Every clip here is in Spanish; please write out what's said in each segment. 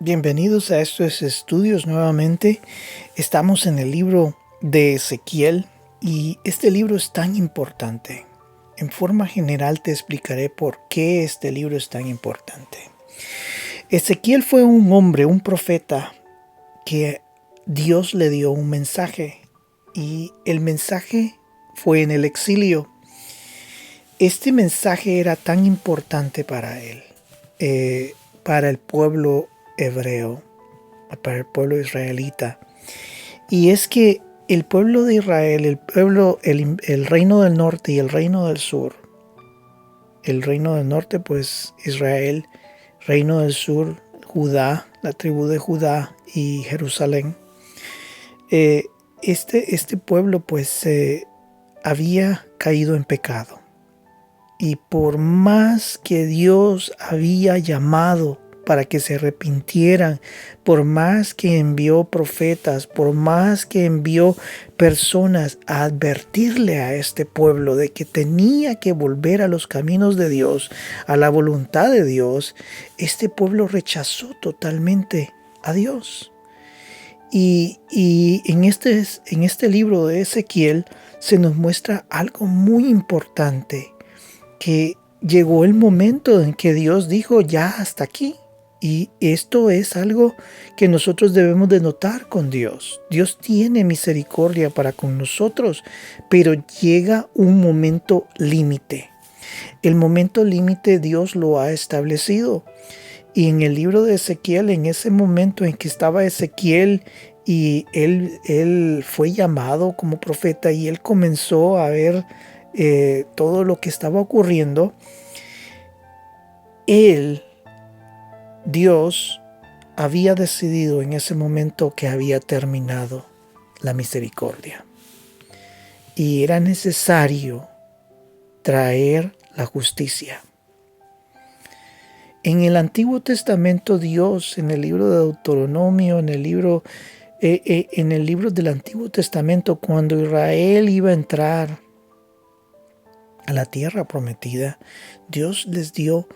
Bienvenidos a estos estudios nuevamente. Estamos en el libro de Ezequiel y este libro es tan importante. En forma general te explicaré por qué este libro es tan importante. Ezequiel fue un hombre, un profeta, que Dios le dio un mensaje y el mensaje fue en el exilio. Este mensaje era tan importante para él, para el pueblo hebreo, para el pueblo israelita. Y es que el pueblo de Israel, el reino del norte y el reino del sur, el reino del norte pues Israel, reino del sur Judá, la tribu de Judá y Jerusalén, eh, este pueblo pues había caído en pecado. Y por más que Dios había llamado para que se arrepintieran, por más que envió profetas, por más que envió personas a advertirle a este pueblo de que tenía que volver a los caminos de Dios, a la voluntad de Dios, este pueblo rechazó totalmente a Dios. Y en este libro de Ezequiel se nos muestra algo muy importante, que llegó el momento en que Dios dijo ya hasta aquí. Y esto es algo que nosotros debemos de notar con Dios. Dios tiene misericordia para con nosotros, pero llega un momento límite. El momento límite Dios lo ha establecido. Y en el libro de Ezequiel, en ese momento en que estaba Ezequiel y él fue llamado como profeta y él comenzó a ver todo lo que estaba ocurriendo, Dios había decidido en ese momento que había terminado la misericordia y era necesario traer la justicia. En el Antiguo Testamento Dios, en el libro de Deuteronomio, en el libro del Antiguo Testamento, cuando Israel iba a entrar a la tierra prometida, Dios les dio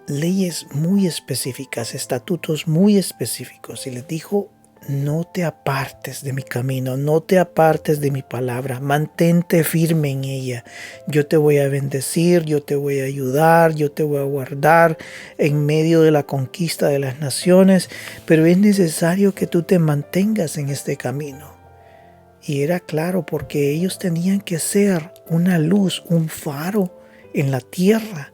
leyes muy específicas, estatutos muy específicos, y les dijo: no te apartes de mi camino, no te apartes de mi palabra, mantente firme en ella. Yo te voy a bendecir, yo te voy a ayudar, yo te voy a guardar en medio de la conquista de las naciones, pero es necesario que tú te mantengas en este camino. Y era claro, porque ellos tenían que ser una luz, un faro en la tierra,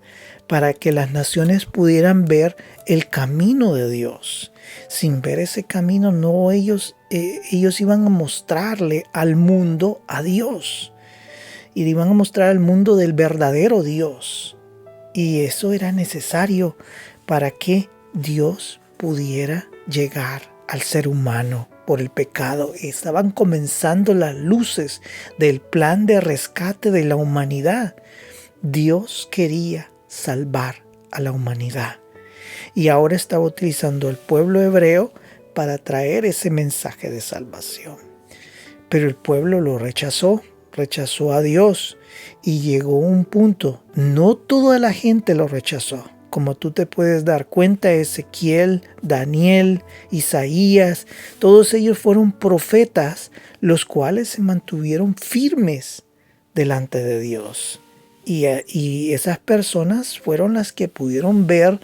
para que las naciones pudieran ver el camino de Dios. Sin ver ese camino, ellos iban a mostrarle al mundo a Dios. Y le iban a mostrar al mundo del verdadero Dios. Y eso era necesario para que Dios pudiera llegar al ser humano por el pecado. Estaban comenzando las luces del plan de rescate de la humanidad. Dios quería salvar a la humanidad y ahora estaba utilizando al pueblo hebreo para traer ese mensaje de salvación. Pero el pueblo lo rechazó a Dios, y llegó un punto, no toda la gente lo rechazó. Como tú te puedes dar cuenta, Ezequiel, Daniel, Isaías, todos ellos fueron profetas, los cuales se mantuvieron firmes delante de Dios. Y esas personas fueron las que pudieron ver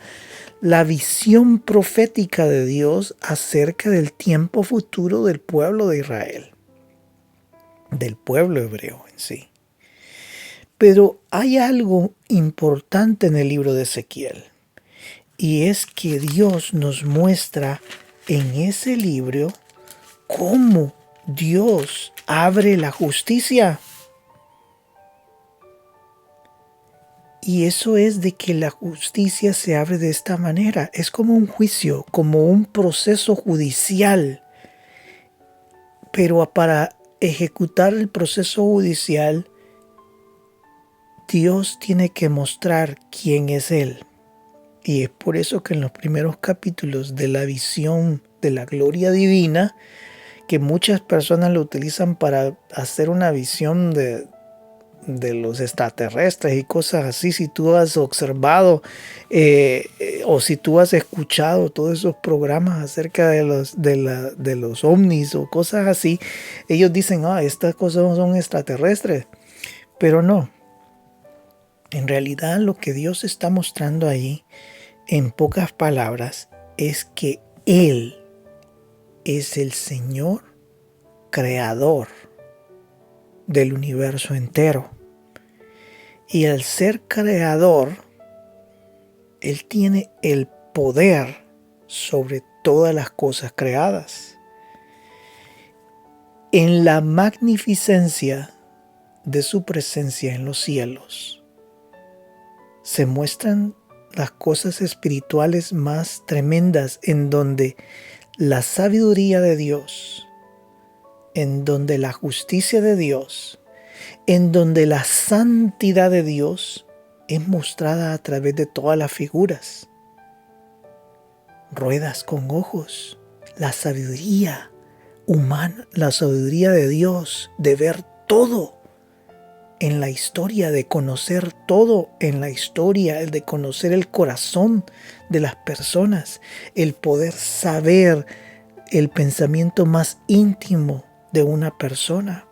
la visión profética de Dios acerca del tiempo futuro del pueblo de Israel, del pueblo hebreo en sí. Pero hay algo importante en el libro de Ezequiel, y es que Dios nos muestra en ese libro cómo Dios abre la justicia. Y eso es de que la justicia se abre de esta manera. Es como un juicio, como un proceso judicial. Pero para ejecutar el proceso judicial, Dios tiene que mostrar quién es Él. Y es por eso que en los primeros capítulos de la visión de la gloria divina, que muchas personas lo utilizan para hacer una visión los extraterrestres y cosas así, si tú has observado o si tú has escuchado todos esos programas acerca de los ovnis o cosas así, ellos dicen, estas cosas son extraterrestres, pero no. En realidad lo que Dios está mostrando ahí, en pocas palabras, es que Él es el Señor creador del universo entero. Y al ser creador, Él tiene el poder sobre todas las cosas creadas. En la magnificencia de su presencia en los cielos, se muestran las cosas espirituales más tremendas, en donde la sabiduría de Dios, en donde la justicia de Dios, en donde la santidad de Dios es mostrada a través de todas las figuras. Ruedas con ojos, la sabiduría humana, la sabiduría de Dios, de ver todo en la historia, de conocer todo en la historia, el de conocer el corazón de las personas, el poder saber el pensamiento más íntimo de una persona.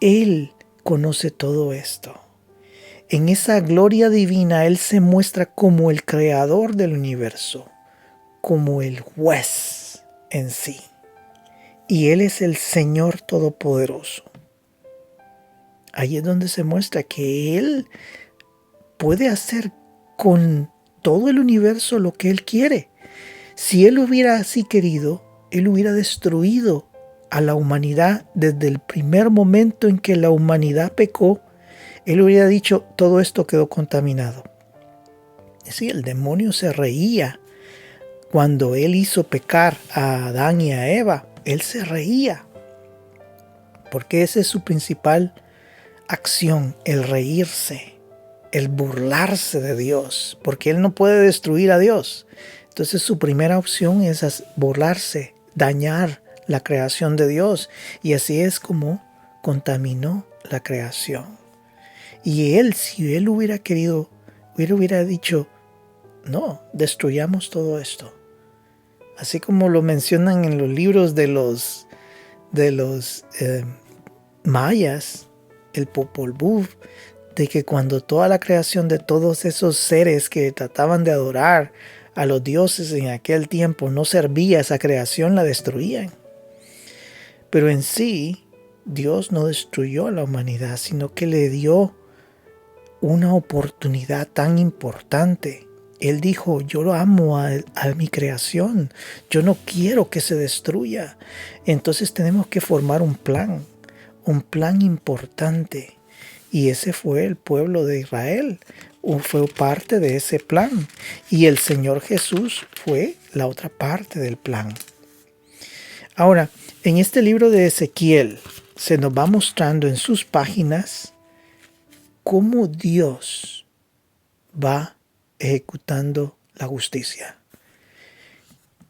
Él conoce todo esto. En esa gloria divina, Él se muestra como el creador del universo, como el juez en sí. Y Él es el Señor Todopoderoso. Ahí es donde se muestra que Él puede hacer con todo el universo lo que Él quiere. Si Él hubiera así querido, Él hubiera destruido a la humanidad desde el primer momento en que la humanidad pecó. Él hubiera dicho, todo esto quedó contaminado. Sí, el demonio se reía cuando Él hizo pecar a Adán y a Eva. Él se reía, porque esa es su principal acción, el reírse, el burlarse de Dios, porque Él no puede destruir a Dios. Entonces su primera opción es burlarse, dañar la creación de Dios, y así es como contaminó la creación. Y Él, si Él hubiera querido, hubiera dicho, no, destruyamos todo esto. Así como lo mencionan en los libros de los mayas, el Popol Vuh, de que cuando toda la creación de todos esos seres que trataban de adorar a los dioses en aquel tiempo no servía, esa creación la destruían. Pero en sí, Dios no destruyó a la humanidad, sino que le dio una oportunidad tan importante. Él dijo, yo lo amo a mi creación, yo no quiero que se destruya. Entonces tenemos que formar un plan importante. Y ese fue el pueblo de Israel, fue parte de ese plan. Y el Señor Jesús fue la otra parte del plan. Ahora, en este libro de Ezequiel se nos va mostrando en sus páginas cómo Dios va ejecutando la justicia.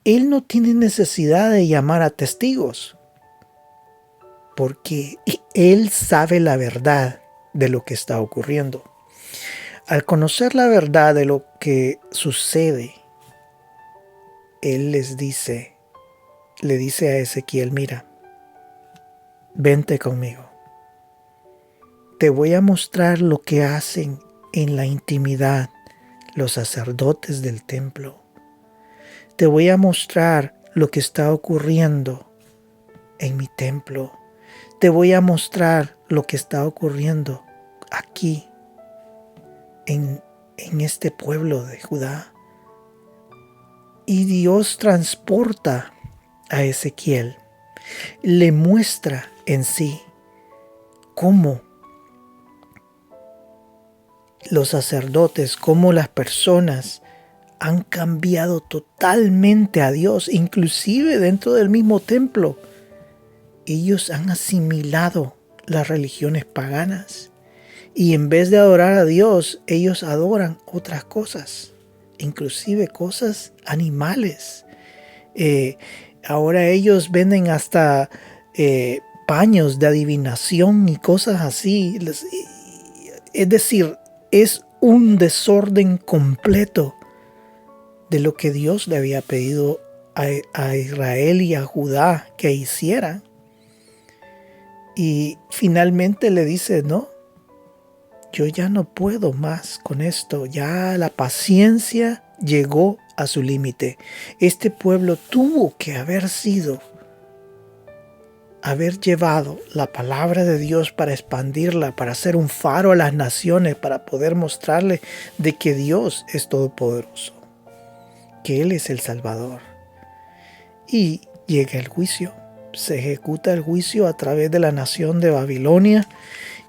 Él no tiene necesidad de llamar a testigos, porque Él sabe la verdad de lo que está ocurriendo. Al conocer la verdad de lo que sucede, Él le dice a Ezequiel, mira, vente conmigo. Te voy a mostrar lo que hacen en la intimidad los sacerdotes del templo. Te voy a mostrar lo que está ocurriendo en mi templo. Te voy a mostrar lo que está ocurriendo aquí, en este pueblo de Judá. Y Dios transporta a Ezequiel, le muestra en sí cómo los sacerdotes, cómo las personas han cambiado totalmente a Dios, inclusive dentro del mismo templo. Ellos han asimilado las religiones paganas y en vez de adorar a Dios, ellos adoran otras cosas, inclusive cosas animales. Ahora ellos venden hasta paños de adivinación y cosas así. Es decir, es un desorden completo de lo que Dios le había pedido a Israel y a Judá que hiciera. Y finalmente le dice, no, yo ya no puedo más con esto, ya la paciencia llegó a su límite. Este pueblo tuvo que haber llevado la palabra de Dios para expandirla, para ser un faro a las naciones, para poder mostrarle de que Dios es todopoderoso, que Él es el Salvador. Y llega el juicio, se ejecuta el juicio a través de la nación de Babilonia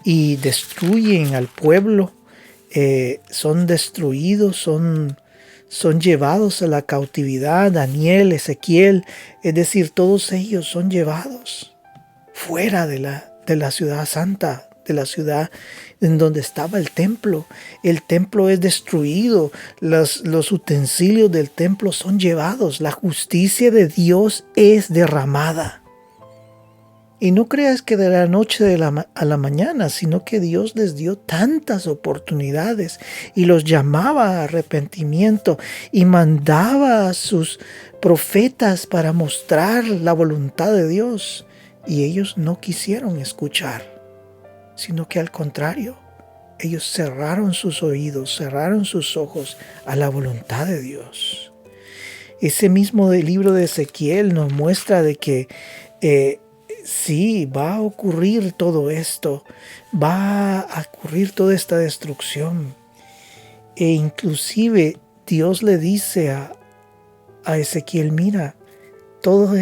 y destruyen al pueblo, son destruidos, son llevados a la cautividad. Daniel, Ezequiel, es decir, todos ellos son llevados fuera de la ciudad santa, de la ciudad en donde estaba el templo. El templo es destruido, los utensilios del templo son llevados, la justicia de Dios es derramada. Y no creas que de la noche a la mañana, sino que Dios les dio tantas oportunidades y los llamaba a arrepentimiento y mandaba a sus profetas para mostrar la voluntad de Dios. Y ellos no quisieron escuchar, sino que al contrario, ellos cerraron sus oídos, cerraron sus ojos a la voluntad de Dios. Ese mismo libro de Ezequiel nos muestra de que sí, va a ocurrir todo esto, va a ocurrir toda esta destrucción. E inclusive Dios le dice a Ezequiel, mira, todo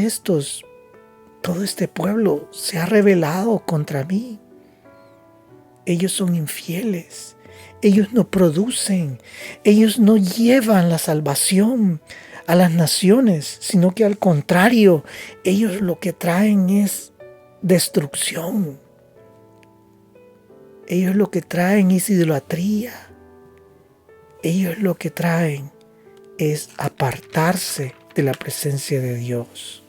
este pueblo se ha rebelado contra mí. Ellos son infieles, ellos no producen, ellos no llevan la salvación a las naciones, sino que al contrario, ellos lo que traen es destrucción. Ellos lo que traen es idolatría. Ellos lo que traen es apartarse de la presencia de Dios.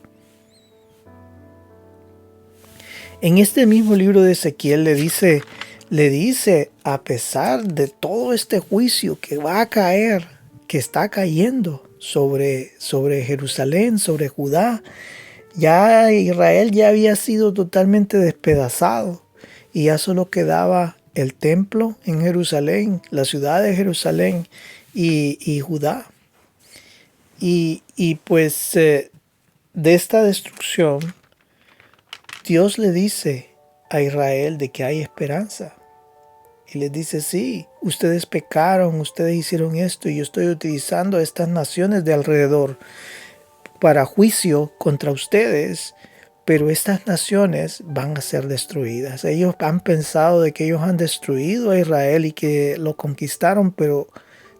En este mismo libro de Ezequiel le dice, a pesar de todo este juicio que va a caer, que está cayendo sobre Jerusalén, sobre Judá, ya Israel ya había sido totalmente despedazado y ya solo quedaba el templo en Jerusalén, la ciudad de Jerusalén y Judá. Y pues de esta destrucción, Dios le dice a Israel de que hay esperanza. Y les dice, sí, ustedes pecaron, ustedes hicieron esto y yo estoy utilizando a estas naciones de alrededor para juicio contra ustedes, pero estas naciones van a ser destruidas. Ellos han pensado de que ellos han destruido a Israel y que lo conquistaron, pero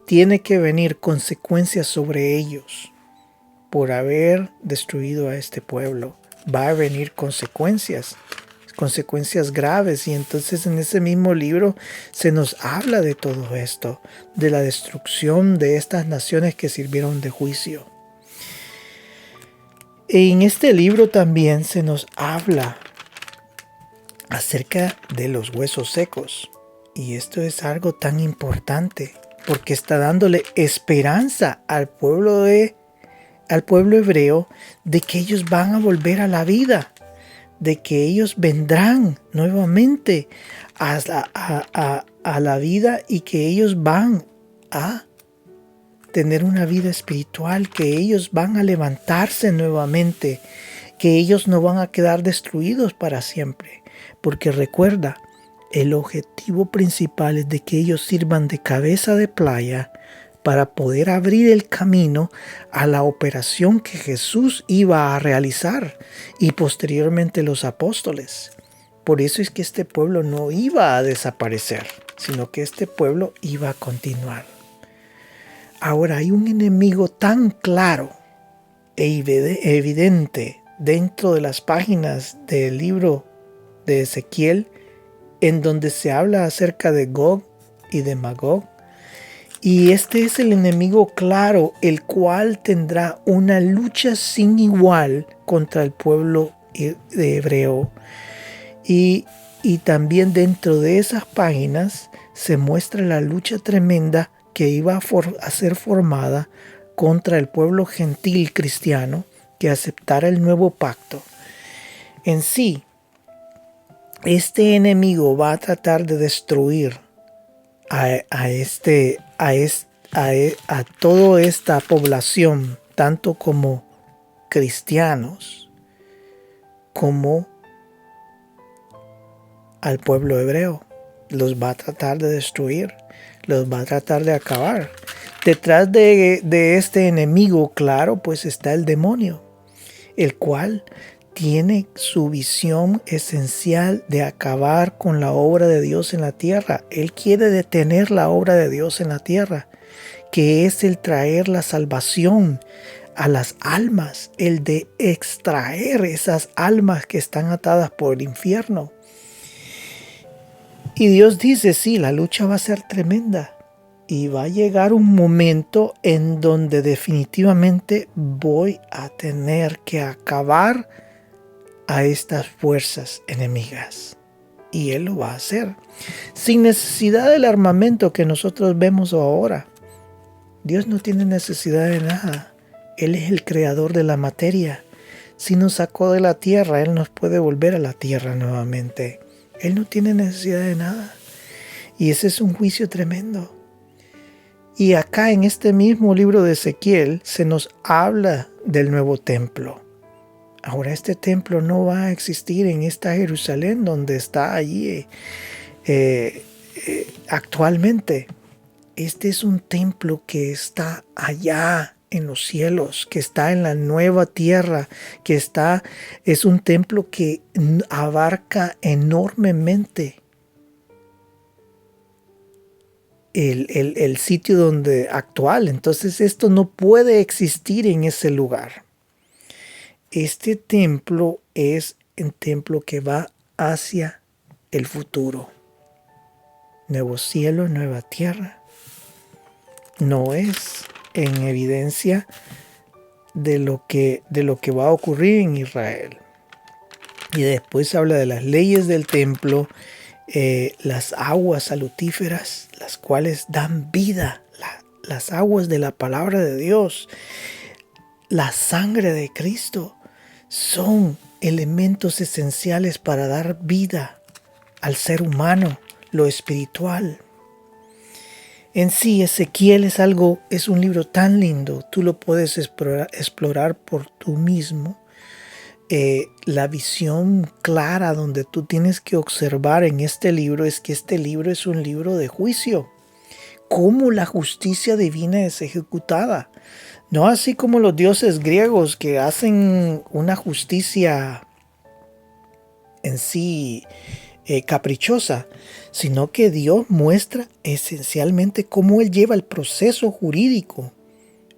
tiene que venir consecuencias sobre ellos por haber destruido a este pueblo. Va a venir consecuencias graves, y entonces en ese mismo libro se nos habla de todo esto, de la destrucción de estas naciones que sirvieron de juicio. En este libro también se nos habla acerca de los huesos secos, y esto es algo tan importante porque está dándole esperanza al pueblo hebreo de que ellos van a volver a la vida, de que ellos vendrán nuevamente a la vida y que ellos van a tener una vida espiritual, que ellos van a levantarse nuevamente, que ellos no van a quedar destruidos para siempre. Porque recuerda, el objetivo principal es de que ellos sirvan de cabeza de playa para poder abrir el camino a la operación que Jesús iba a realizar y posteriormente los apóstoles. Por eso es que este pueblo no iba a desaparecer, sino que este pueblo iba a continuar. Ahora hay un enemigo tan claro e evidente dentro de las páginas del libro de Ezequiel, en donde se habla acerca de Gog y de Magog. Y este es el enemigo claro, el cual tendrá una lucha sin igual contra el pueblo hebreo. Y también dentro de esas páginas se muestra la lucha tremenda que iba a ser formada contra el pueblo gentil cristiano que aceptara el nuevo pacto. En sí, este enemigo va a tratar de destruir a toda esta población, tanto como cristianos como al pueblo hebreo. Los va a tratar de destruir, los va a tratar de acabar. Detrás de este enemigo, claro, pues está el demonio, el cual tiene su visión esencial de acabar con la obra de Dios en la tierra. Él quiere detener la obra de Dios en la tierra, que es el traer la salvación a las almas, el de extraer esas almas que están atadas por el infierno. Y Dios dice, sí, la lucha va a ser tremenda y va a llegar un momento en donde definitivamente voy a tener que acabar a estas fuerzas enemigas. Y Él lo va a hacer sin necesidad del armamento que nosotros vemos ahora. Dios no tiene necesidad de nada. Él es el creador de la materia. Si nos sacó de la tierra, Él nos puede volver a la tierra nuevamente. Él no tiene necesidad de nada. Y ese es un juicio tremendo. Y acá en este mismo libro de Ezequiel se nos habla del nuevo templo. Ahora este templo no va a existir en esta Jerusalén donde está allí actualmente. Este es un templo que está allá en los cielos, que está en la nueva tierra, es un templo que abarca enormemente el sitio donde actual. Entonces esto no puede existir en ese lugar. Este templo es un templo que va hacia el futuro. Nuevo cielo, nueva tierra. No es en evidencia de lo que va a ocurrir en Israel. Y después habla de las leyes del templo, las aguas salutíferas, las cuales dan vida, las aguas de la palabra de Dios, la sangre de Cristo, son elementos esenciales para dar vida al ser humano, lo espiritual. En sí, Ezequiel es un libro tan lindo, tú lo puedes explorar por tú mismo. La visión clara donde tú tienes que observar en este libro es que este libro es un libro de juicio. Cómo la justicia divina es ejecutada. No así como los dioses griegos que hacen una justicia en sí caprichosa, sino que Dios muestra esencialmente cómo Él lleva el proceso jurídico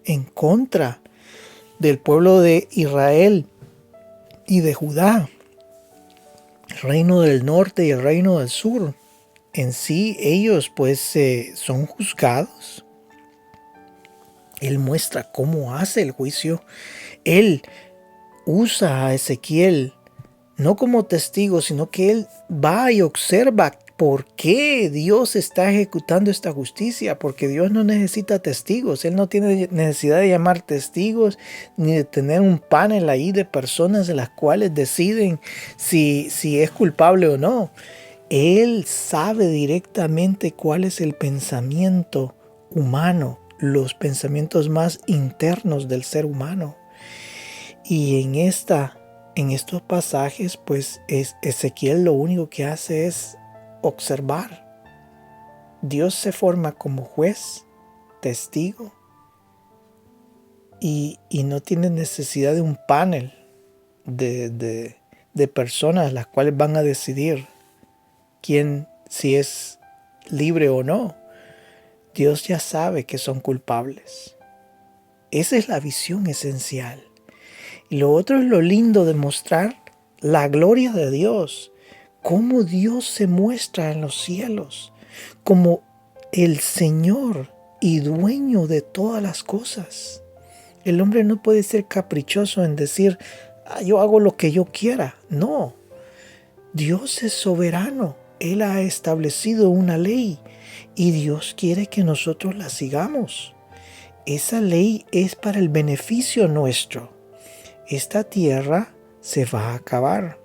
en contra del pueblo de Israel y de Judá, el reino del norte y el reino del sur. En sí ellos pues son juzgados. Él muestra cómo hace el juicio. Él usa a Ezequiel no como testigo, sino que él va y observa por qué Dios está ejecutando esta justicia, porque Dios no necesita testigos. Él no tiene necesidad de llamar testigos ni de tener un panel ahí de personas de las cuales deciden si es culpable o no. Él sabe directamente cuál es el pensamiento humano, los pensamientos más internos del ser humano. Y en estos pasajes, pues Ezequiel lo único que hace es observar. Dios se forma como juez, testigo, y no tiene necesidad de un panel de personas las cuales van a decidir quién, si es libre o no. Dios ya sabe que son culpables. Esa es la visión esencial. Y lo otro es lo lindo de mostrar la gloria de Dios, cómo Dios se muestra en los cielos, como el Señor y dueño de todas las cosas. El hombre no puede ser caprichoso en decir, yo hago lo que yo quiera. No, Dios es soberano. Él ha establecido una ley y Dios quiere que nosotros la sigamos. Esa ley es para el beneficio nuestro. Esta tierra se va a acabar.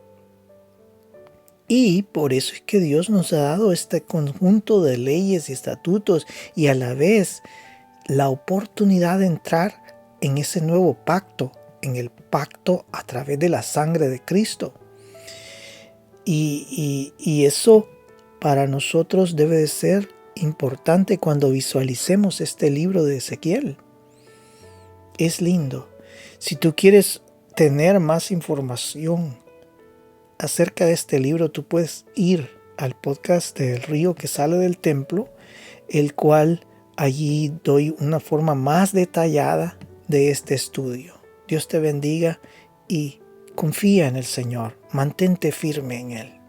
Y por eso es que Dios nos ha dado este conjunto de leyes y estatutos y a la vez la oportunidad de entrar en ese nuevo pacto, en el pacto a través de la sangre de Cristo. Y eso para nosotros debe de ser importante cuando visualicemos este libro de Ezequiel. Es lindo. Si tú quieres tener más información acerca de este libro, tú puedes ir al podcast del río que sale del templo, el cual allí doy una forma más detallada de este estudio. Dios te bendiga y confía en el Señor. Mantente firme en Él.